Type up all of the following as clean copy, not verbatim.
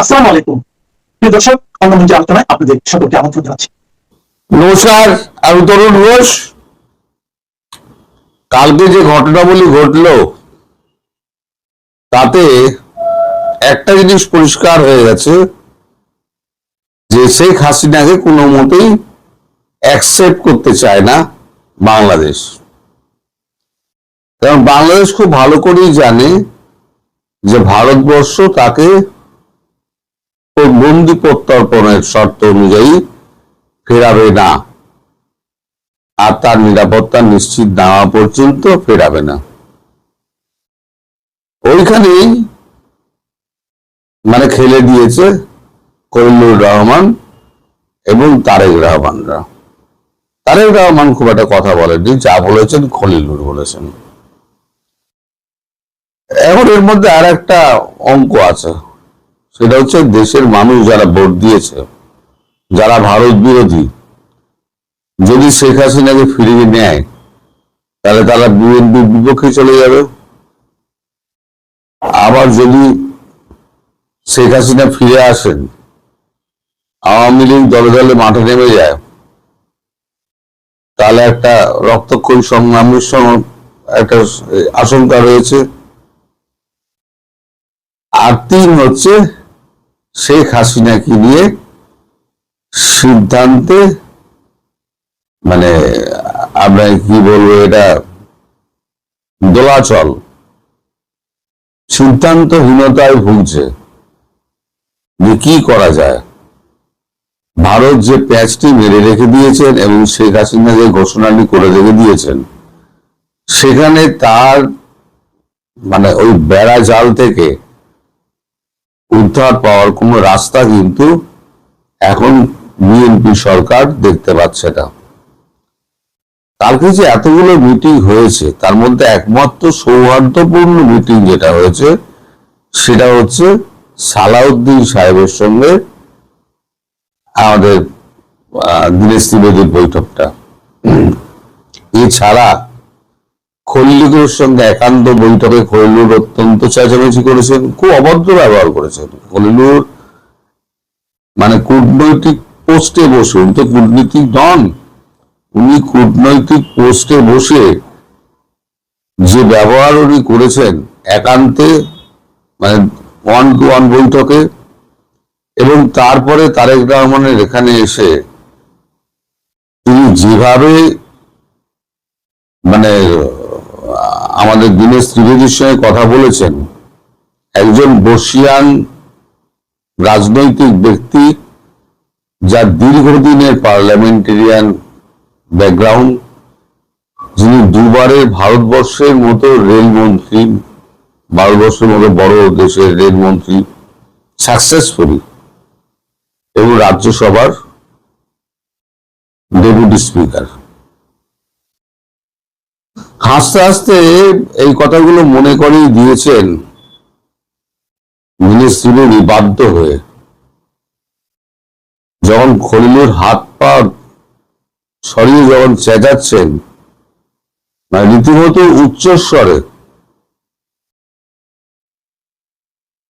আসসালামু আলাইকুম প্রিয় দর্শক, অঙ্গমঞ্চে আলোচনায় আপনাদের সকলকে আমন্ত্রণ জানাচ্ছি। নমস্কার, আমি তরুণ ঘোষ। কালকে যে ঘটনাবলী ঘটলো তাতে একটা জিনিস পরিষ্কার হয়ে গেছে যে শেখ হাসিনাকে কোনো মতেই অ্যাকসেপ্ট করতে চায় না বাংলাদেশ। কারণ বাংলাদেশ খুব ভালো করেই জানে যে ভারতবর্ষ তাকে বন্দি প্রত্যর্পণের শর্ত অনুযায়ী ফেরাবে না, আর তার নিরাপত্তা নিশ্চিত না হওয়া পর্যন্ত ফেরাবে না। ওইখানেই খেলে দিয়েছে খলিলুর রহমান এবং তারেক রহমানরা। তারেক রহমান খুব একটা কথা বলেননি, যা বলেছেন খলিলুর বলেছেন। এখন এর মধ্যে আর একটা অঙ্ক আছে, সেটা হচ্ছে দেশের মানুষ যারা ভোট দিয়েছে, যারা ভারত বিরোধী, যদি শেখ হাসিনাকে ফিরিয়ে নেয় তাহলে তারা বিএনপির বিপক্ষে চলে যাবে। আবার যদি শেখ হাসিনা ফিরে আসেন, আওয়ামী লীগ দলে দলে মাঠে নেমে যায়, তাহলে একটা রক্তক্ষয়ী সংগ্রামের একটা আশঙ্কা রয়েছে। আর তিন হচ্ছে শেখ হাসিনাকে নিয়ে সিদ্ধান্তে আমরা কি বলবো, এটা দোলাচল, সিদ্ধান্তহীনতায় ভুগছে যে কি করা যায়। ভারত যে প্যাচটি মেরে রেখে দিয়েছেন এবং শেখ হাসিনা যে ঘোষণাটি করে রেখে দিয়েছেন, সেখানে তার ওই বেড়া জাল থেকে উদ্ধার পাওয়ার কোনো রাস্তা কিন্তু এখন বিএনপি সরকার দেখতে পাচ্ছে না। কালকে যে এতগুলো মিটিং হয়েছে, তার মধ্যে একমাত্র সৌহার্দ্যপূর্ণ মিটিং যেটা হয়েছে সেটা হচ্ছে সালাউদ্দিন সাহেবের সঙ্গে আমাদের দীনেশ ত্রিবেদীর বৈঠকটা। এছাড়া খলিলুরের সঙ্গে একান্ত বৈঠকে খলিলুর অত্যন্ত চেঁচামেচি করেছেন, খুব অভদ্র ব্যবহার করেছেন। খলিলুর কূটনৈতিক পোস্টে বসে, উনি তো কূটনীতিক নন, উনি কূটনৈতিক পোস্টে বসে যে ব্যবহার উনি করেছেন একান্তে, ওয়ান টু ওয়ান বৈঠকে, এবং তারপরে তারেক রহমানের এখানে এসে তিনি যেভাবে আমাদের দীনেশ ত্রিবেদীর সঙ্গে কথা বলেছেন, একজন বর্ষিয়ান রাজনৈতিক ব্যক্তি যার দীর্ঘদিনের পার্লামেন্টেরিয়ান ব্যাকগ্রাউন্ড, যিনি দুবারের ভারতবর্ষের মতো রেলমন্ত্রী, ভারতবর্ষের মতো বড় দেশের রেলমন্ত্রী সাকসেসফুলি, এবং রাজ্যসভার ডেপুটি স্পিকার, হাসতে হাসতে এই কথাগুলো মনে করেই দিয়েছেন দীনেশ ত্রিবেদী বাধ্য হয়ে। যখন খলিলুর হাত পা সরিয়ে যখন চেঁচাচ্ছেন রীতিমতো উচ্চস্বরে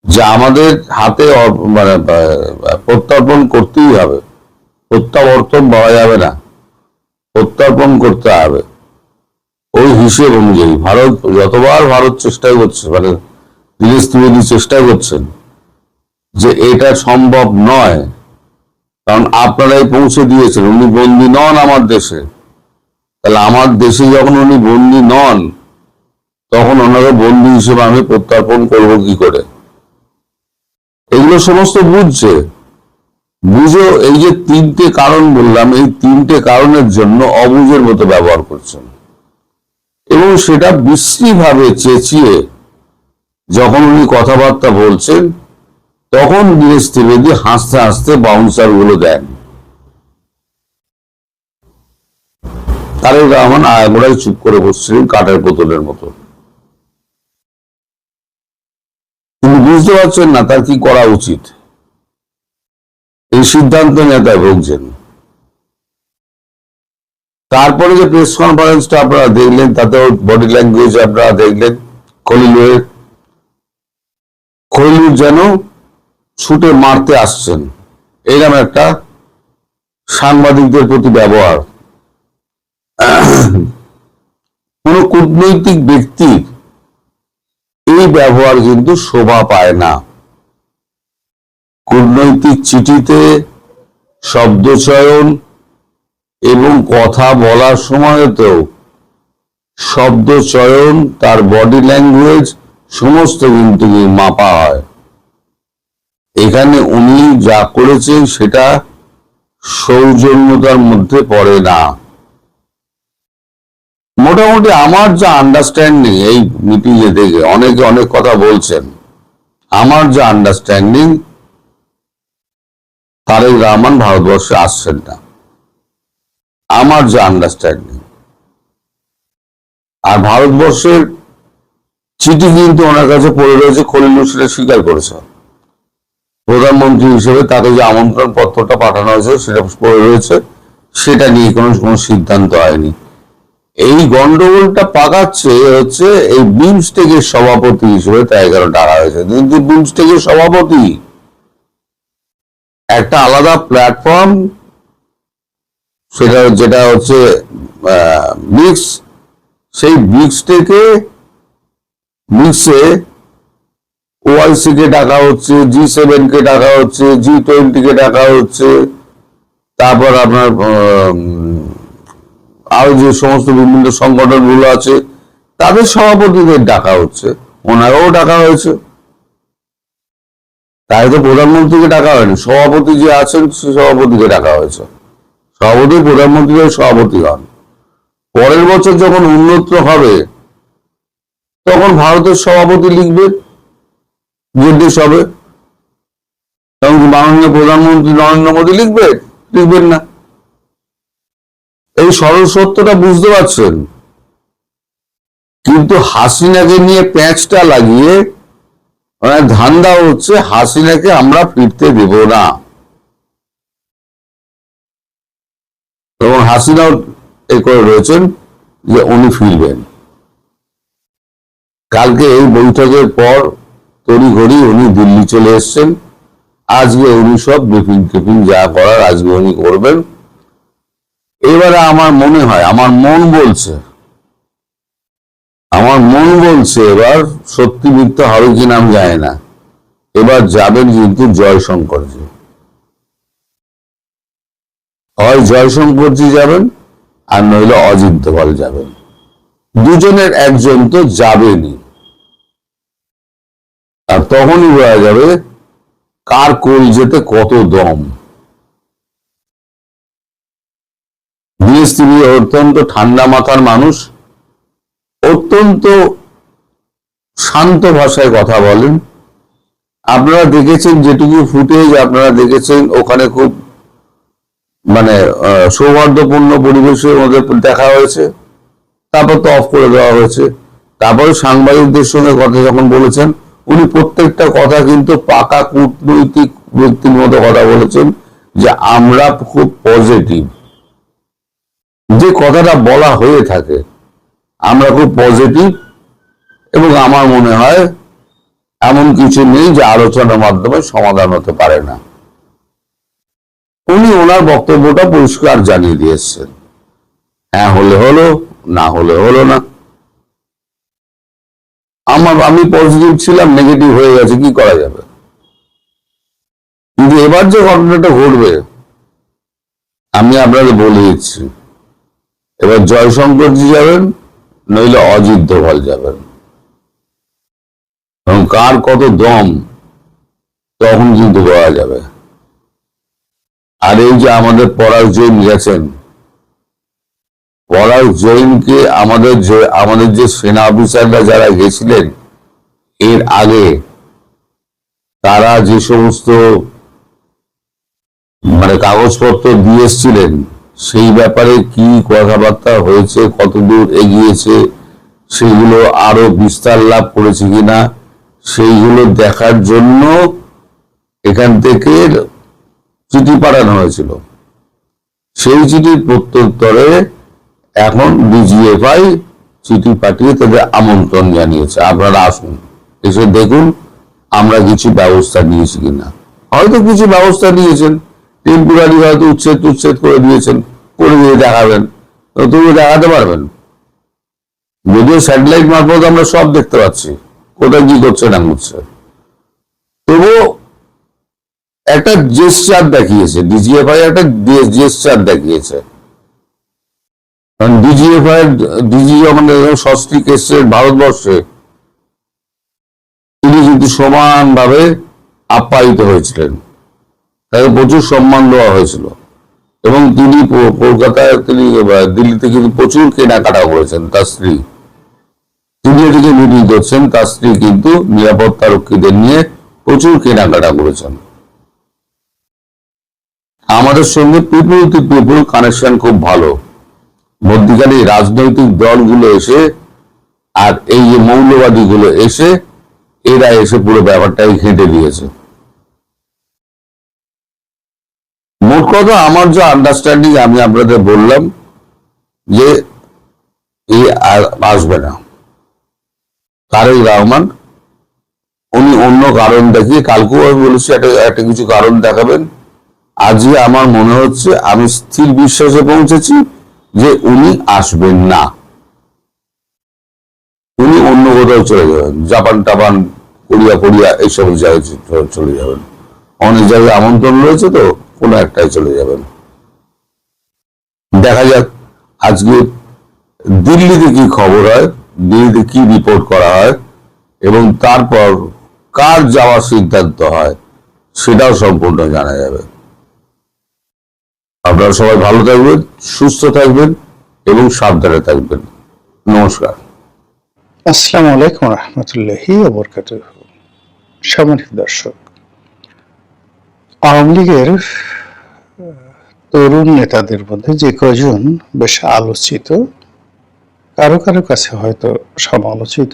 যে আমাদের হাতে প্রত্যর্পণ করতেই হবে, প্রত্যাবর্তন বলা যাবে না, প্রত্যর্পণ করতে হবে, ওই হিসেব অনুযায়ী যতবার চেষ্টা করছে, দীনেশ ত্রিবেদী চেষ্টা করছেন যে এটা সম্ভব নয়, কারণ আপনারাই পৌঁছে দিয়েছেন, উনি বন্দী নন আমার দেশে, তাহলে আমার দেশে যখন উনি বন্দী নন, তখন ওনাকে বন্দী হিসেবে আমি প্রত্যর্পণ করবো কি করে? এগুলো সমস্ত বুঝো এই যে তিনটে কারণ বললাম, এই তিনটে কারণের জন্য অবুঝের মতো ব্যবহার করছেন, এবং সেটা বিশ্রীভাবে চেঁচিয়ে যখন উনি কথাবার্তা বলছেন, তখন দীনেশ ত্রিবেদী হাসতে হাসতে বাউন্সার গুলো দেন। তারেক রহমান আয়াগোড়ায় চুপ করে বসছিলেন কাঠের বোতলের মতো। তিনি বুঝতে পারছেন না তার কি করা উচিত, এই সিদ্ধান্ত নেতায় ভুগছেন। তারপরে যে প্রেস কনফারেন্সটা আপনারা দেখলেন, তাতেও বডি ল্যাঙ্গুয়েজ আপনারা দেখলেন খলিলুর যেন ছুটে মারতে আসছেন, এইরকম একটা সাংবাদিকদের প্রতি ব্যবহার কোন কূটনৈতিক ব্যক্তির এই ব্যবহার কিন্তু শোভা পায় না। কূটনৈতিক চিঠিতে শব্দচয়ন এবং কথা বলার সময়তেও শব্দচয়ন, তার বডি ল্যাঙ্গুয়েজ সমস্ত কিন্তু মাপা হয়। এখানে উনি যা করেছেন সেটা সৌজন্যতার মধ্যে পড়ে না। মোটামুটি আমার যা আন্ডারস্ট্যান্ডিং, এই মিটিংয়ে থেকে অনেকে অনেক কথা বলছেন, আমার যা আন্ডারস্ট্যান্ডিং, তারেক রহমান ভারতবর্ষে আসছেন না, আমার যা আন্ডারস্ট্যান্ডিং। আর ভারতবর্ষের চিঠি কিন্তু ওনার কাছে পড়ে রয়েছে, খলিলুর সেটা স্বীকার করেছে। প্রধানমন্ত্রী হিসেবে তাকে যে আমন্ত্রণ পত্রটা পাঠানো হয়েছে সেটা পড়ে রয়েছে, সেটা নিয়ে কোনো সিদ্ধান্ত হয়নি। এই গন্ডগোলটা পাকাচ্ছে হচ্ছে এই বিমস্টেকের সভাপতি হিসেবে তাই কেন ডাকা হয়েছে। কিন্তু বিমস্টেকের সভাপতি একটা আলাদা প্ল্যাটফর্ম, সেটা যেটা হচ্ছে ব্রিক্স, সেই ব্রিক্সটাকে ব্রিক্সে ওআইসি কে ডাকা হচ্ছে, G7 কে ডাকা হচ্ছে, G20 কে ডাকা হচ্ছে, তারপর আপনার আরো যে সমস্ত বিভিন্ন সংগঠন গুলো আছে তাদের সভাপতিদের ডাকা হচ্ছে, ওনারাও ডাকা হয়েছে। তাই তো প্রধানমন্ত্রীকে ডাকা হয়নি, সভাপতি যে আছেন সে সভাপতিকে ডাকা হয়েছে। সভাপতি প্রধানমন্ত্রীর সভাপতি হন। পরের বছর যখন উন্নত হবে তখন ভারতের সভাপতি লিখবে নির্দেশ হবে, তখন মাননীয় প্রধানমন্ত্রী নরেন্দ্র মোদী লিখবেন না। এই সরল সত্যটা বুঝতে পারছেন। কিন্তু হাসিনাকে নিয়ে প্যাঁচটা লাগিয়ে ধান্দা হচ্ছে হাসিনাকে আমরা ফিরতে দেব না, এবং হাসিনাও এ করে রয়েছেন যে উনি ফিরবেন। কালকে এই বৈঠকের পর তড়িঘড়ি উনি দিল্লি চলে এসছেন। আজকে উনি সব ব্রিফিং টিফিং যা করার আজকে উনি করবেন। এবারে আমার মনে হয়, আমার মন বলছে এবার সত্যি মিথ্যা হবে কিনা আমি জানি না, এবার যাবেন কিন্তু জয়শঙ্করজি। হয় জয়শঙ্করজি যাবেন আর নইলে অজিত দোভাল যাবেন, দুজনের একজন তো যাবেনই। আর তখনই বোঝা যাবে কার কলজেতে কত দম। তিনি অত্যন্ত ঠান্ডা মাথার মানুষ, অত্যন্ত শান্ত ভাষায় কথা বলেন। আপনারা দেখেছেন যেটুকু ফুটেজ আপনারা দেখেছেন, ওখানে খুব সৌহার্দ্যপূর্ণ পরিবেশের মধ্যে দেখা হয়েছে, তারপর তো অফ করে দেওয়া হয়েছে। তারপরে সাংবাদিকদের সঙ্গে কথা যখন বলেছেন, উনি প্রত্যেকটা কথা কিন্তু পাকা কূটনৈতিক ব্যক্তির মতো কথা বলেছেন যে আমরা খুব পজিটিভ। যে কথাটা বলা হয়ে থাকে, আমরা খুব পজিটিভ, এবং আমার মনে হয় এমন কিছু নেই যে আলোচনার মাধ্যমে সমাধান হতে পারে না। উনি ওনার বক্তব্যটা পরিষ্কার জানিয়ে দিয়েছেন, হ্যাঁ হলে হলো, না হলে হলো না। আমি পজিটিভ ছিলাম, নেগেটিভ হয়ে গেছে, কি করা যাবে। কিন্তু এবার যে ঘটনাটা ঘটবে আমি আপনাদের বলে দিচ্ছি, এবার জয়শঙ্করজি যাবেন নইলে অজিত দোভাল যাবেন, এবং কার কত দম তখন কিন্তু বোঝা যাবে। আর এই যে আমাদের পরাগ জৈন গেছেন, পরাগ জৈনকে আমাদের যে সেনা অফিসাররা যারা গেছিলেন এর আগে, তারা যে সমস্ত কাগজপত্র দিয়ে এসেছিলেন সেই ব্যাপারে কি কথাবার্তা হয়েছে, কতদূর এগিয়েছে, সেগুলো আরো বিস্তার লাভ করেছে কিনা, সেইগুলো দেখার জন্য এখান থেকে চিঠি পাঠানো হয়েছিল। সেই চিঠির প্রত্যুত্তরে এখন ডিজিএফআই চিঠি পাঠিয়ে তাদের আমন্ত্রণ জানিয়েছে, আপনারা আসুন, এসে দেখুন আমরা কিছু ব্যবস্থা নিয়েছি কিনা। হয়তো কিছু ব্যবস্থা নিয়েছেন, টেম্পোরারি হয়তো উচ্ছেদ করে দিয়েছেন, করে দিয়ে দেখাবেন, তবু দেখাতে পারবেন? যদিও স্যাটেলাইট মারফত আমরা সব দেখতে পাচ্ছি কোথায় কি করছে না করছে, তবুও একটা জেস্টার দেখিয়েছে, ডিজিএফআই একটা জেস্টার দেখিয়েছে। কারণ ডিজিএফআই ডিজি আমাদের সস্ত্রীক এসছেন ভারতবর্ষে, তিনি কিন্তু সমানভাবে আপ্যায়িত হয়েছিলেন, তাকে প্রচুর সম্মান দেওয়া হয়েছিল, এবং তিনি কলকাতায় দিল্লিতে কিন্তু প্রচুর কেনাকাটা করেছেন। তার স্ত্রী, তিনি এদিকে মিটিং করছেন, তার স্ত্রী কিন্তু নিরাপত্তা রক্ষীদের নিয়ে প্রচুর কেনাকাটা করেছেন। আমাদের সঙ্গে পিপুল টু পিপুল কানেকশন খুব ভালো। মধ্যিখানে রাজনৈতিক দলগুলো এসে আর এই যে মৌলবাদী গুলো এসে, এরা এসে পুরো ব্যাপারটাই ঘেঁটে দিয়েছে। মোট কথা আমার যে আন্ডারস্ট্যান্ডিং আমি আপনাদের বললাম যে আর আসবে না তারেক রহমান। উনি অন্য কারণ দেখিয়ে, কালকেও আমি বলেছি একটা কিছু কারণ দেখাবেন। আজকে আমার মনে হচ্ছে, আমি স্থির বিশ্বাসে পৌঁছেছি যে উনি আসবেন না, উনি অন্য কোথাও চলে যাবেন, জাপান টাপান, কোরিয়া এইসব জায়গায় চলে যাবেন। অনেক জায়গায় আমন্ত্রণ রয়েছে, তো কোনো একটাই চলে যাবেন। দেখা যাক আজকে দিল্লিতে কি খবর হয়, দিল্লিতে কি রিপোর্ট করা হয়, এবং তারপর কার যাওয়ার সিদ্ধান্ত হয় সেটাও সম্পূর্ণ জানা যাবে। আপনারা সবাই ভালো থাকবেন, সুস্থ থাকবেন এবং সাবধানে থাকবেন। নমস্কার। আসসালামু আলাইকুম রহমতুল্লাহি ওয়া বারাকাতুহু। সম্মানিত দর্শক, আওয়ামী লীগের তরুণ নেতাদের মধ্যে যে কজন বেশ আলোচিত, কারো কারো কাছে হয়তো সমালোচিত,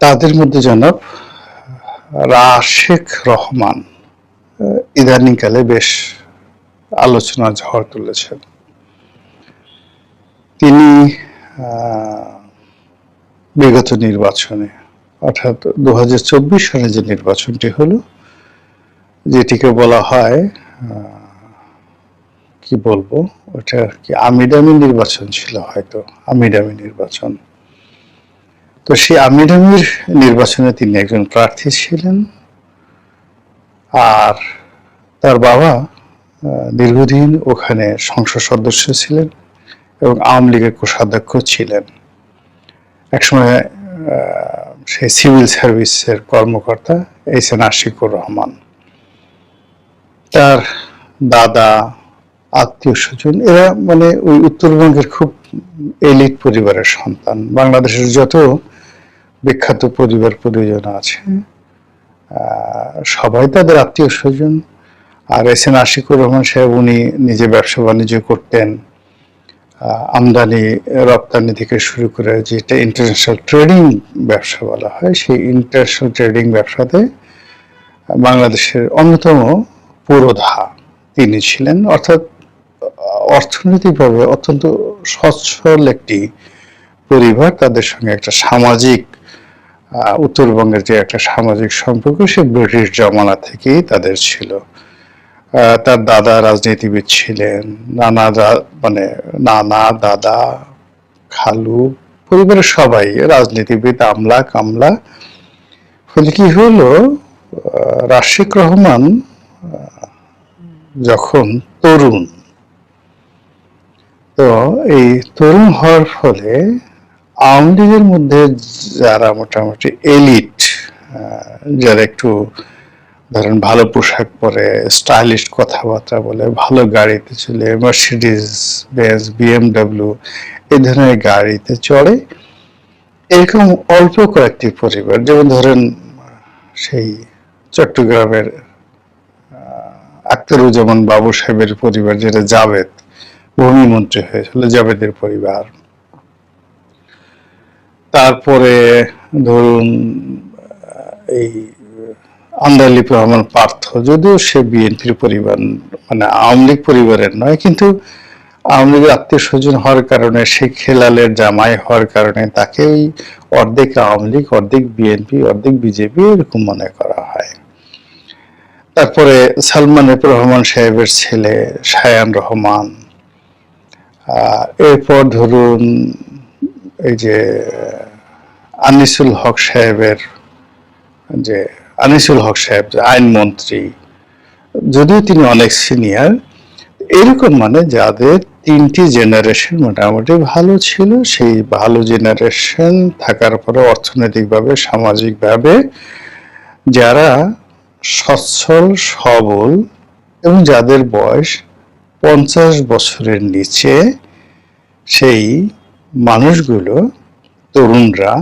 তাদের মধ্যে জনাব রাশেক রহমান ইদানিংকালে বেশ আলোচনার ঝড় তুলেছেন। তিনি বিগত নির্বাচনে, অর্থাৎ 2024 সালে যে নির্বাচনটি হলো, যেটিকে বলা হয় কি বলবো, ওটা কি আমিডামি নির্বাচন ছিল, হয়তো আমিডামি নির্বাচন। তো সেই আমিডামির নির্বাচনে তিনি একজন প্রার্থী ছিলেন, আর তার বাবা দীর্ঘদিন ওখানে সংসদ সদস্য ছিলেন এবং আওয়ামী লীগের কোষাধ্যক্ষ ছিলেন। একসময় সেই সিভিল সার্ভিসের কর্মকর্তা এইচ.এন. আশিকুর রহমান, তার দাদা, আত্মীয় স্বজন, এরা মানে ওই উত্তরবঙ্গের খুব এলিট পরিবারের সন্তান। বাংলাদেশের যত বিখ্যাত পরিবার পরিজন আছে সবাই তাদের আত্মীয় স্বজন। আর এইচ.এন. আশিকুর রহমান সাহেব, উনি নিজে ব্যবসা বাণিজ্য করতেন, আমদানি রপ্তানি থেকে শুরু করে যেটা ইন্টারন্যাশনাল ট্রেডিং ব্যবসা বলা হয়, সেই ইন্টারন্যাশনাল ট্রেডিং ব্যবসাতে বাংলাদেশের অন্যতম পুরোধা তিনি ছিলেন। অর্থাৎ অর্থনৈতিকভাবে অত্যন্ত সচ্ছল একটি পরিবার। তাদের সঙ্গে একটা সামাজিক, উত্তরবঙ্গের যে একটা সামাজিক সম্পর্ক, সে ব্রিটিশ জমানা থেকেই তাদের ছিল। তার দাদা রাজনীতিবিদ ছিলেন, নানা, দাদা, খালু, পরিবারের সবাই রাজনীতিবিদ, আমলা কামলা। ফলে কি হলো, রাশেক রহমান যখন তরুণ, তো এই তরুণ হওয়ার ফলে আওয়ামী লীগের মধ্যে যারা মোটামুটি এলিট, যারা একটু ধরেন ভালো পোশাক পরে, স্টাইলিশ কথাবার্তা বলে, ভালো গাড়িতে চলে, মার্সিডিজ বেঞ্জ, বিএমডব্লিউ এই ধরনের গাড়িতে চড়ে, এরকম অল্প কয়েকটি পরিবার, যেমন ধরেন সেই চট্টগ্রামের আখতারুজ্জামান বাবু সাহেবের পরিবার, যেটা জাভেদ ভূমিমন্ত্রী হয়েছিল, জাভেদের পরিবার। তারপরে ধরুন এই আন্দালিপ রহমান পার্থ, যদিও সে বিএনপির পরিবার, মানে আওয়ামী লীগ পরিবারের নয়, কিন্তু আওয়ামী লীগের আত্মীয় স্বজন হওয়ার কারণে, শেখ হেলালের জামাই হওয়ার কারণে তাকে ওই অর্ধেক আওয়ামী লীগ, অর্ধেক বিএনপি, অর্ধেক বিজেপি এরকম মনে করা হয়। তারপরে সালমান এফ রহমান সাহেবের ছেলে শায়ান রহমান, এরপর ধরুন এই যে আনিসুল হক সাহেবের, যে আনিসুল হক সাহেব যে আইনমন্ত্রী, যদিও তিনি অনেক সিনিয়র, এরকম মানে যাদের তিনটি জেনারেশন মোটামুটি ভালো ছিল, সেই ভালো জেনারেশন থাকার পরে অর্থনৈতিকভাবে সামাজিকভাবে যারা সচ্ছল সবল এবং যাদের বয়স 50 বছরের নিচে, সেই মানুষগুলো, তরুণরা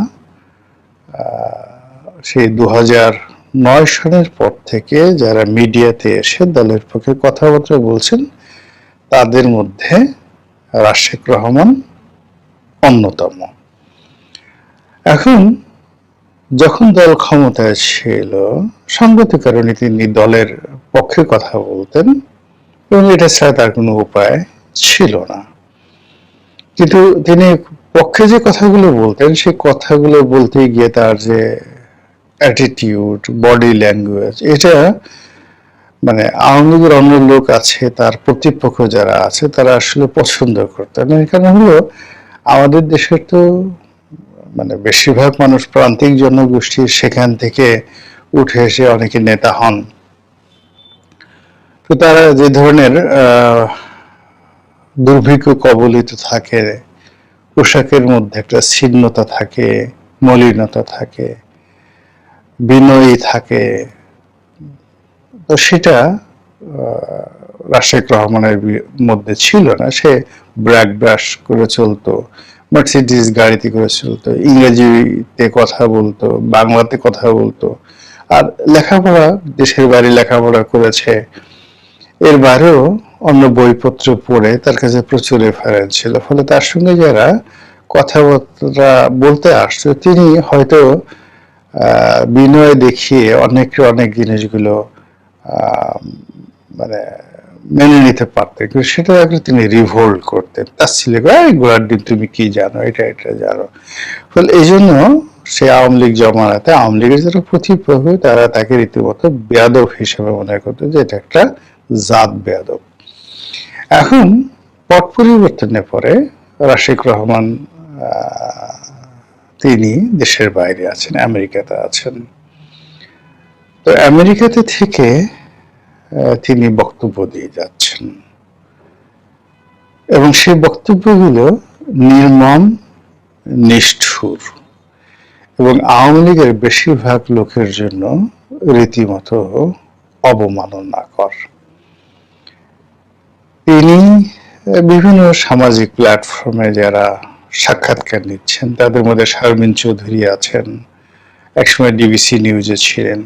সেই 2009 সালের পর থেকে যারা মিডিয়াতে এসে দলের পক্ষে কথাবার্তা বলছেন, তাদের মধ্যে রাশেক রহমান অন্যতম। এখন যখন দল ক্ষমতায় ছিল, সঙ্গত কারণে তিনি দলের পক্ষে কথা বলতেন এবং এটা ছাড়া তার কোনো উপায় ছিল না। কিন্তু তিনি পক্ষে যে কথাগুলো বলতেন, সেই কথাগুলো বলতে গিয়ে তার যে অ্যাটিটিউড, বডি ল্যাঙ্গুয়েজ, এটা মানে আওয়ামী লীগের অন্য লোক আছে, তার প্রতিপক্ষ যারা আছে, তারা আসলে পছন্দ করতেন না। কারণ হলো আমাদের দেশের তো মানে বেশিরভাগ মানুষ প্রান্তিক জনগোষ্ঠীর, সেখান থেকে উঠে এসে অনেকে নেতা হন। তো তারা যে ধরনের দুর্ভিক্ষ কবলিত থাকে, পোশাকের মধ্যে একটা ছিন্নতা থাকে, মলিনতা থাকে, বিনয়ী থাকে, তো সেটা রাশেক রহমানের মধ্যে ছিল না। সে ব্র্যাক ব্রাশ করে চলতো, মার্সিডিজ গাড়িতে করে চলতো, ইংরেজিতে কথা বলতো, বাংলাতে কথা বলতো, আর লেখাপড়া দেশের বাইরে লেখাপড়া করেছে। এর বাইরেও অন্য বইপত্র পড়ে তার কাছে প্রচুর রেফারেন্স ছিল, ফলে তার সঙ্গে যারা কথাবার্তা বলতে আসতো, তিনি হয়তো বিনয় দেখিয়ে অনেক জিনিসগুলো মানে মেনে নিতে পারতেন, কিন্তু সেটা আগে তিনি রিভোল্ট করতেন। তার ছেলে গোড়ার দিন তুমি কি জানো, এটা জানো। ফলে এই জন্য সে আওয়ামী লীগ জমানাতে আওয়ামী লীগের যারা প্রতিপক্ষ, তারা তাকে রীতিমতো বেয়াদব হিসেবে মনে করতো, যে এটা একটা জাত বেয়াদব। এখন পট পরিবর্তনের পরে রাশেক রহমান তিনি দেশের বাইরে আছেন, আমেরিকাতে আছেন। তো আমেরিকাতে থেকে তিনি বক্তব্য দিয়ে যাচ্ছেন এবং সেই বক্তব্যগুলো নির্মম, নিষ্ঠুর এবং আওয়ামী লীগের বেশিরভাগ লোকের জন্য রীতিমতো অবমাননাকর। তিনি বিভিন্ন সামাজিক প্ল্যাটফর্মে যারা সাক্ষাৎকার নিচ্ছেন, তাদের মধ্যে শারমিন চৌধুরী আছেন, একসময় ডিবিসি নিউজে ছিলেন,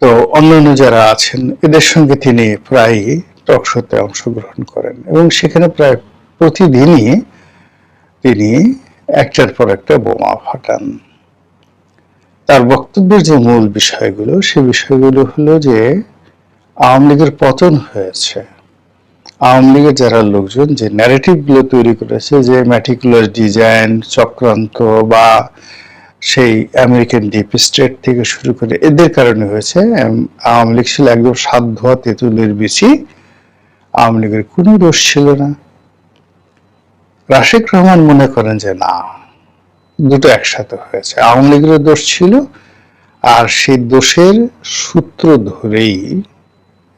তো অন্যান্য যারা আছেন, এদের সঙ্গে তিনি প্রায় টক শোতে অংশগ্রহণ করেন এবং সেখানে প্রায় প্রতিদিনই তিনি একটার পর একটা বোমা ফাটান। তার বক্তব্যের যে মূল বিষয়গুলো, সে বিষয়গুলো হলো যে আওয়ামী লীগের পতন হয়েছে, আওয়ামী লীগের যারা লোকজন যে ন্যারেটিভগুলো তৈরি করেছে, যে ম্যাটিকুলাস ডিজাইন, চক্রান্ত বা সেই আমেরিকান ডিপ স্টেট থেকে শুরু করে এদের কারণে হয়েছে। আওয়ামী লীগ ছিল একদম সাত ধোয়া তেঁতুলের বিচি, আওয়ামী লীগের কোনো দোষ ছিল না। রাশেক রহমান মনে করেন যে না, দুটো একসাথে হয়েছে, আওয়ামী লীগের দোষ ছিল, আর সেই দোষের সূত্র ধরেই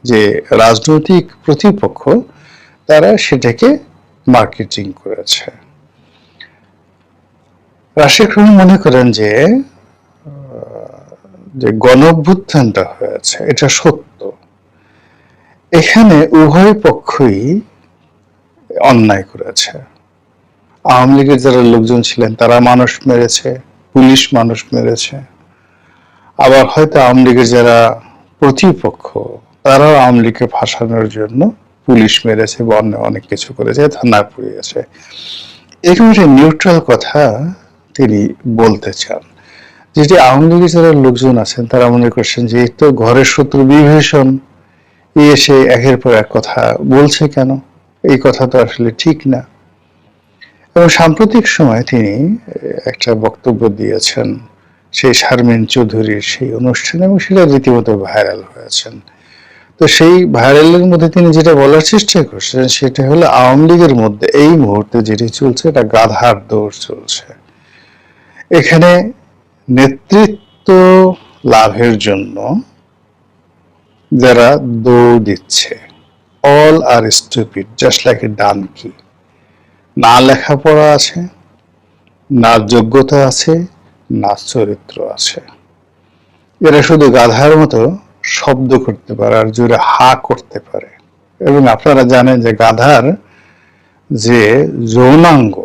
যে রাজনৈতিক প্রতিপক্ষ, তারা সেটাকে মার্কেটিং করেছে। রাশেক রহমান মনে করেন যে গণঅভ্যুত্থানটা হয়েছে, এটা সত্য, এখানে উভয় পক্ষই অন্যায় করেছে। আওয়ামী লীগের যারা লোকজন ছিলেন, তারা মানুষ মেরেছে, পুলিশ মানুষ মেরেছে, আবার হয়তো আওয়ামী লীগের যারা প্রতিপক্ষ, তারাও আওয়ামী লীগকে ফাঁসানোর জন্য পুলিশ মেরেছে বা অন্য অনেক কিছু করেছে, থানা পুড়িয়েছে। এরকম একটা নিউট্রাল কথা তিনি বলতে চান, যেটি আওয়ামী লীগের যারা লোকজন আছেন, তারা মনে করছেন যে এই তো ঘরের শত্রু বিভীষণ, এসে একের পর এক কথা বলছে, কেন এই কথা তো আসলে ঠিক না। এবং সাম্প্রতিক সময় তিনি একটা বক্তব্য দিয়েছেন সেই শারমিন চৌধুরীর সেই অনুষ্ঠানে, এবং সেটা রীতিমতো ভাইরাল হয়েছেন। তো সেই ভাইরালের মধ্যে তিনি যেটা বলার চেষ্টা করছেন সেটা হলো আওয়ামী লীগের মধ্যে এই মুহূর্তে যেটি চলছে এটা গাধার দৌড় চলছে। এখানে নেতৃত্ব লাভের জন্য যারা দৌড় দিচ্ছে, all are stupid, just like a donkey. না লেখাপড়া আছে, না যোগ্যতা আছে, না চরিত্র আছে। এরা শুধু গাধার মতো শব্দ করতে পারে আর জোরে হা করতে পারে। এবং আপনারা জানেন যে গাধার যে যৌনাঙ্গ,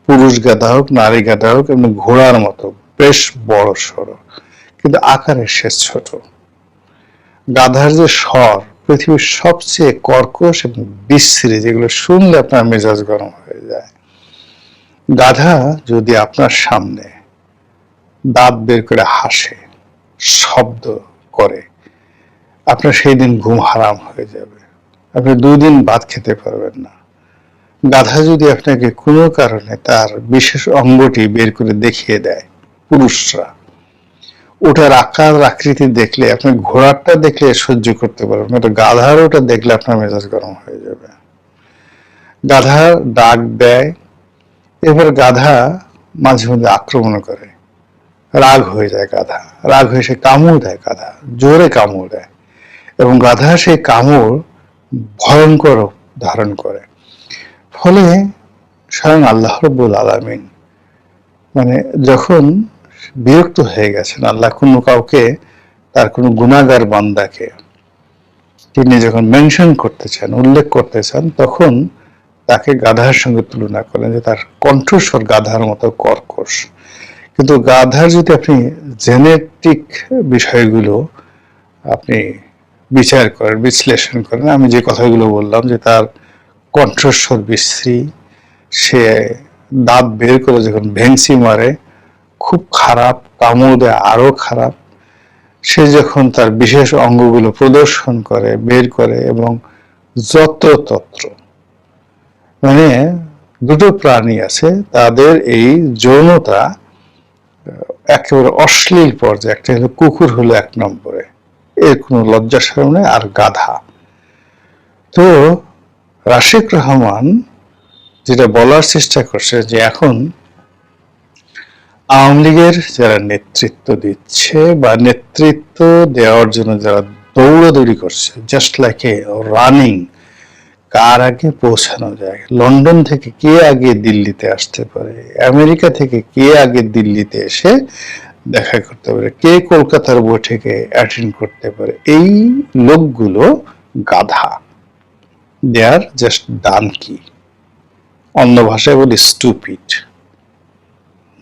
পুরুষ গাধা হোক নারী গাধা হোক, এবং ঘোড়ার মতো বেশ বড় সড়ো, কিন্তু আকারে সে ছোট। গাধার যে স্বর পৃথিবীর সবচেয়ে কর্কশ এবং বিশ্রী, যেগুলো শুনলে আপনার মেজাজ গরম হয়ে যায়। গাধা যদি আপনার সামনে দাঁত বের করে হাসে, শব্দ করে, আপনার সেই দিন ঘুম হারাম হয়ে যাবে, আপনি 2 দিন ভাত খেতে পারবেন না। গাধা যদি আপনাকে কোনো কারণে তার বিশেষ অঙ্গটি বের করে দেখিয়ে দেয়, পুরুষরা ওটার আকার আকৃতি দেখলে, আপনি ঘোড়ারটা দেখলে সহ্য করতে পারবেন, কিন্তু গাধার ওটা দেখলে আপনার মেজাজ গরম হয়ে যাবে। গাধা ডাক দেয়, এবার গাধা মাঝে মধ্যে আক্রমণ করে, রাগ হয়ে যায় গাধা, রাগ হয়ে সে কামড় দেয়, গাধা জোরে কামড় দেয়, এবং গাধা সেই কামড় ভয়ঙ্কর ধারণ করে। ফলে স্বয়ং আল্লাহ রাব্বুল আলামিন মানে যখন বিরক্ত হয়ে গেছেন, আল্লাহ কোনো কাউকে, তার কোনো গুনাহগার বান্দাকে তিনি যখন মেনশন করতে চান, উল্লেখ করতে চান, তখন তাকে গাধার সঙ্গে তুলনা করেন যে তার কণ্ঠস্বর গাধার মতো কর্কশ। কিন্তু গাধার যদি আপনি জেনেটিক বিষয়গুলো আপনি বিচার করেন, বিশ্লেষণ করেন, আমি যে কথাগুলো বললাম যে তার কণ্ঠস্বর বিশ্রী, সে দাঁত বের করে যখন ভেংসি মারে খুব খারাপ, কামড় দেয় আরো খারাপ, সে যখন তার বিশেষ অঙ্গগুলো প্রদর্শন করে, বের করে, এবং যত্রতত্র, মানে দুটো প্রাণী আছে তাদের এই যৌনতা একেবারে অশ্লীল পর্যায়ে। একটা হলো কুকুর, হলো 1 নম্বরে, এর কোনো লজ্জা শরম নেই, আর গাধা। তো রাশিক রহমান যেটা বলার চেষ্টা করছে যে এখন আওয়ামী লীগের যারা নেতৃত্ব দিচ্ছে বা নেতৃত্ব দেওয়ার জন্য যারা দৌড়াদৌড়ি করছে, জাস্ট লাইক এ রানিং, কার আগে পৌঁছানো যায়, লন্ডন থেকে কে আগে দিল্লিতে আসতে পারে, আমেরিকা থেকে কে আগে দিল্লিতে এসে দেখা করতে পারে, কে কলকাতার বৈঠকে অ্যাটেন্ড করতে পারে, এই লোকগুলো গাধা। দে আর জাস্ট ডানকি, অন্য ভাষায় বলি স্টুপিড,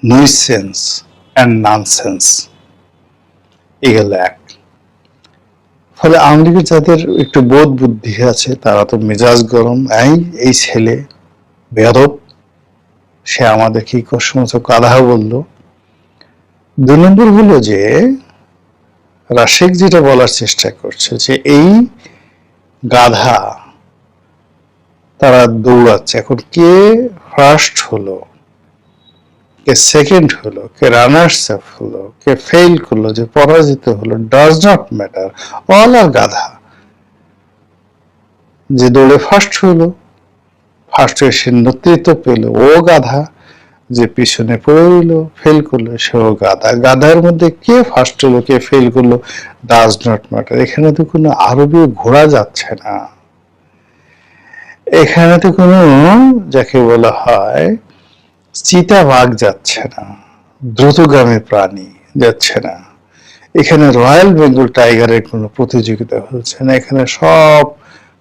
নুইসেন্স অ্যান্ড ননসেন্স, এগুলো এক। ফলে আওয়ামী লীগের যাদের একটু বোধ বুদ্ধি আছে তারা তো মেজাজ গরম, এই ছেলে বেয়াদব, সে আমাদের কি সমস্ত গাধা বললো। 2 নম্বর হলো যে রাশিক যেটা বলার চেষ্টা করছে যে এই গাধা তারা দৌড়াচ্ছে, এখন কে ফার্স্ট হলো, কে সেকেন্ড হলো, কে রানার্স আপ হলো, কে ফেল করলো, যে পরাজিত হলো, ডাজ নট ম্যাটার, অল আর গাধা। যে দৌড়ে ফার্স্ট হলো, ফার্স্ট হয়ে সে নেতৃত্ব পেল, ও গাধা। যে পিছনে পড়ে রইলো, ফেল করলো, সেও গাধা। গাধার মধ্যে কে ফার্স্ট হলো, কে ফেল করলো, ডাজ নট ম্যাটার। এখানে তো কোনো আরবি ঘোড়া যাচ্ছে না, এখানে তো কোনো যাকে বলা হয় চিতাবাঘ যাচ্ছে না, দ্রুতগামী প্রাণী যাচ্ছে না, এখানে রয়্যাল বেঙ্গল টাইগারের কোনো প্রতিযোগিতা হচ্ছে না, এখানে সব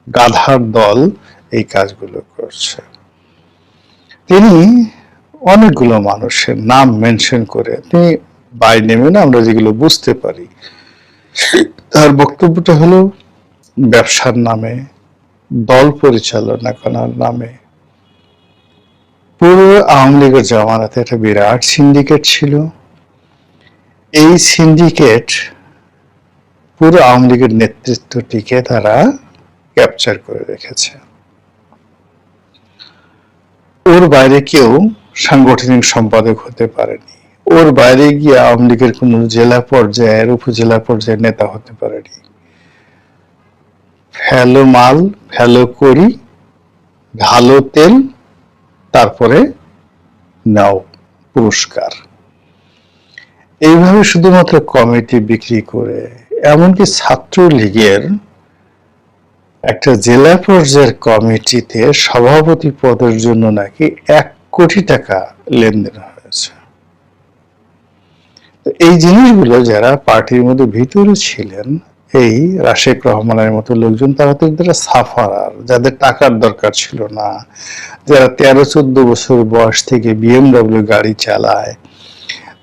গাধার দল এই কাজগুলো করছে। তিনি অনেকগুলো মানুষের নাম মেনশন করে, তিনি বাই নেমে না, আমরা যেগুলো বুঝতে পারি, তার বক্তব্যটা হলো ব্যবসার নামে, দল পরিচালনা করার নামে। পুরো আওয়ামী লীগের জামানাতে একটা বিরাট সিন্ডিকেট ছিল, এই সিন্ডিকেট পুরো আওয়ামী লীগের নেতৃত্বটিকে তারা ক্যাপচার করে রেখেছে। ওর বাইরে কেউ সাংগঠনিক সম্পাদক হতে পারেনি, ওর বাইরে গিয়ে আওয়ামী লীগের কোন জেলা পর্যায়ের উপজেলা পর্যায়ের নেতা হতে পারেনি। ফেলো মাল, ফেলো করি, ঢালো তেল, তারপরে নাও পুরস্কার। এইভাবে শুধুমাত্র কমিটি বিক্রি করে, এমনকি ছাত্রলীগের একটা জেলা পর্যায়ের কমিটিতে সভাপতি পদের জন্য নাকি 1 কোটি টাকা লেনদেন হয়েছে। এই জিনিসগুলো যারা পার্টির মধ্যে ভিতরে ছিলেন, এই রাশেক রহমানের মতো লোকজন, তারা তো যারা সাফারার, যাদের টাকার দরকার ছিল না, যারা 13-14 বছর বয়স থেকে বিএমডব্লিউ গাড়ি চালায়,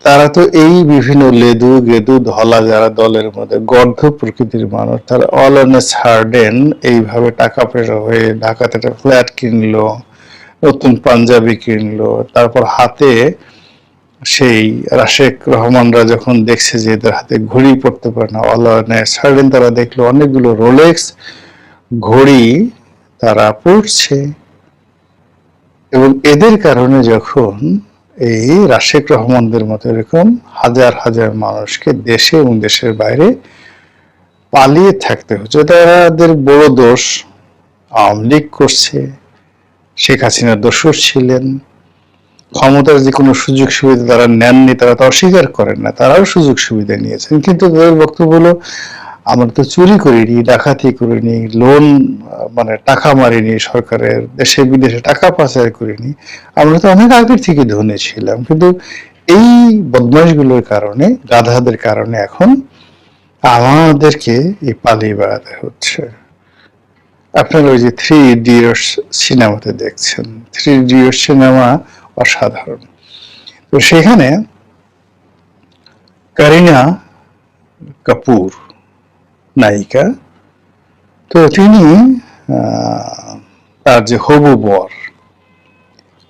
তারা তো এই বিভিন্ন লেদু গেদু ধলা যারা দলের মধ্যে গর্ধ প্রকৃতির মানুষ, তারা অল অন এ সার্ডেন এইভাবে টাকা পয়সা হয়ে ঢাকাতে একটা ফ্ল্যাট কিনলো, নতুন পাঞ্জাবি কিনলো, তারপর হাতে সেই রাশেক রহমানরা যখন দেখছে যে এদের হাতে ঘড়ি পড়তে পারে না, অল অন এ সার্ডেন তারা দেখলো অনেকগুলো রোলেক্স ঘড়ি তারা পড়ছে। এবং এদের কারণে যখন এই রাশেক রহমানদের মতো এরকম হাজার হাজার মানুষকে দেশে এবং দেশের বাইরে পালিয়ে থাকতে হচ্ছে, তাদের বড় দোষ। আওয়ামী লীগ করছে, শেখ হাসিনা দোষর ছিলেন, ক্ষমতার যে কোনো সুযোগ সুবিধা তারা নেননি, তারা তো অস্বীকার করেন না, তারাও সুযোগ সুবিধা নিয়েছেন। কিন্তু তাদের বক্তব্য হলো, আমরা তো চুরি করিনি, ডাকাতি করিনি, লোন মানে টাকা মারিনি, সরকারের দেশে বিদেশে টাকা পাচার করিনি, আমরা তো অনেক আগের থেকে ধনী ছিলাম। কিন্তু এই বদমাইশগুলোর কারণে, গাধাদের কারণে এখন আমাদেরকে এই পালিয়ে বেড়াতে হচ্ছে। আপনারা ওই যে 3 ইডিয়টস সিনেমাতে দেখছেন, 3 ইডিয়টস সিনেমা অসাধারণ। তো সেখানে কারিনা কাপুর নায়িকা, তো তিনি তার যে হবু বর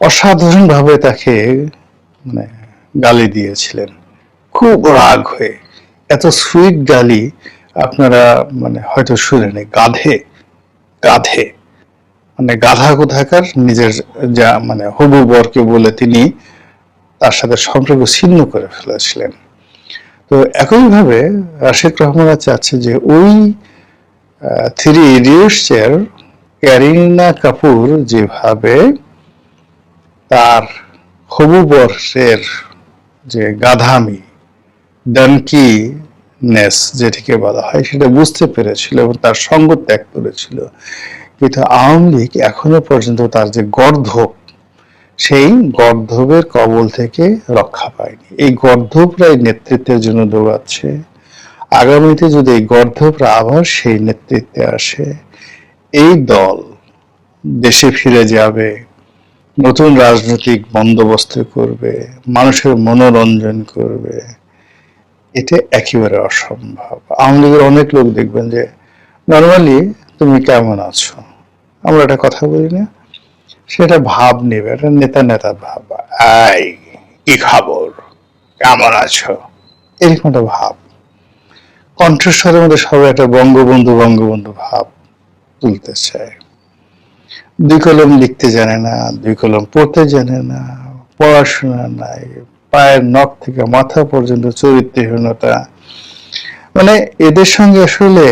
অসাধারণ ভাবে তাকে মানে গালি দিয়েছিলেন, খুব রাগ হয়ে। এত সুইট গালি আপনারা মানে হয়তো শুনেনি। গাধে গাধে মানে গাধা কোথাকার, নিজের যা মানে হবু বরকে বলে তিনি তার সাথে সম্পর্ক ছিন্ন করে ফেলেছিলেন। তো একইভাবে রাশেক রহমান চাচ্ছে যে ওই 3 ইডিয়টস এর কারিনা কাপুর যেভাবে তার হবু বরের যে গাধামি, ডানকি নেস যেটিকে বলা হয়, সেটা বুঝতে পেরেছিল এবং তার সঙ্গ ত্যাগ করেছিল। কিন্তু আওয়ামী লীগ এখনো পর্যন্ত তার যে গর্ধব, সেই গর্ধবের কবল থেকে রক্ষা পায়নি। এই গর্ধবরাই নেতৃত্বের জন্য দৌড়াচ্ছে। আগামীতে যদি এই গর্ধবরা আবার সেই নেতৃত্বে আসে, এই দল দেশে ফিরে যাবে, নতুন রাজনৈতিক বন্দোবস্ত করবে, মানুষের মনোরঞ্জন করবে, এটা একেবারে অসম্ভব। আওয়ামী লীগের অনেক লোক দেখবেন যে নর্মালি তুমি কেমন আছো, আমরা একটা কথা বলি না, সেটা ভাব নেবে, এটা নেতা নেতা ভাব, এই কি খবর, কেমন আছো, এরকম একটা ভাব। কণ্ঠস্বরের মধ্যে সবাই একটা বঙ্গবন্ধু বঙ্গবন্ধু ভাব তুলতে চায়। 2 কলম লিখতে জানে না, 2 কলম পড়তে জানে না, পড়াশোনা নাই, পায়ের নখ থেকে মাথা পর্যন্ত চরিত্রহীনতা। মানে এদের সঙ্গে আসলে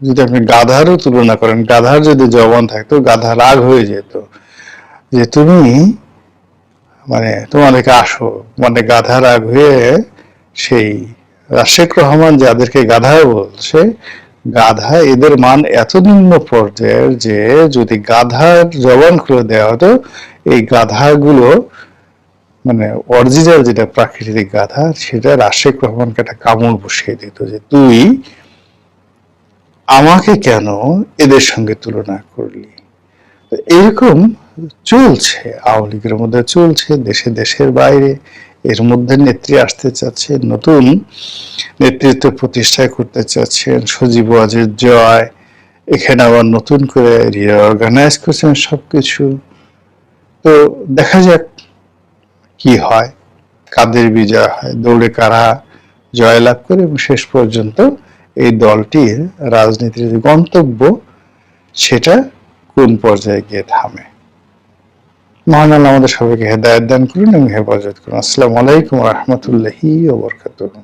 যদি আপনি গাধারও তুলনা করেন, গাধার যদি জবান থাকতো, গাধা রাগ হয়ে যেত যে তুমি মানে তোমাদেরকে আসো, মানে গাধা রাগ হয়ে সেই রাশেক রহমান যাদেরকে গাধা বলছে, গাধা এদের মান এত নিম্ন পর্যায়ের যে যদি গাধার জবান খুলে দেওয়া হতো, এই গাধাগুলো মানে অরিজিনাল যেটা প্রাকৃতিক গাধা, সেটা রাশেক রহমানকে একটা কামড় বসিয়ে দিত যে তুই আমাকে কেন এদের সঙ্গে তুলনা করলি। এরকম চলছে আওয়ামী লীগের মধ্যে, চলছে দেশে দেশের বাইরে। এর মধ্যে নেত্রী আসতে চাচ্ছে, নতুন নেতৃত্ব প্রতিষ্ঠা করতে চাচ্ছেন, সজীব ওয়াজেদ জয়, এখানে আবার নতুন করে রিঅর্গানাইজ করছেন সবকিছু। তো দেখা যাক কি হয়, কাদের বিজয় হয়, দৌড়ে কারা জয়লাভ করে, এবং শেষ পর্যন্ত এই দলটির রাজনীতির গন্তব্য সেটা কোন পর্যায়ে গিয়ে থামে। মহান আল্লাহ আমাদের সবাইকে হেদায়েত দান করুন এবং হেফাজত করুন। আসসালামু আলাইকুম ওয়া রাহমাতুল্লাহি ওয়া বারাকাতুহু।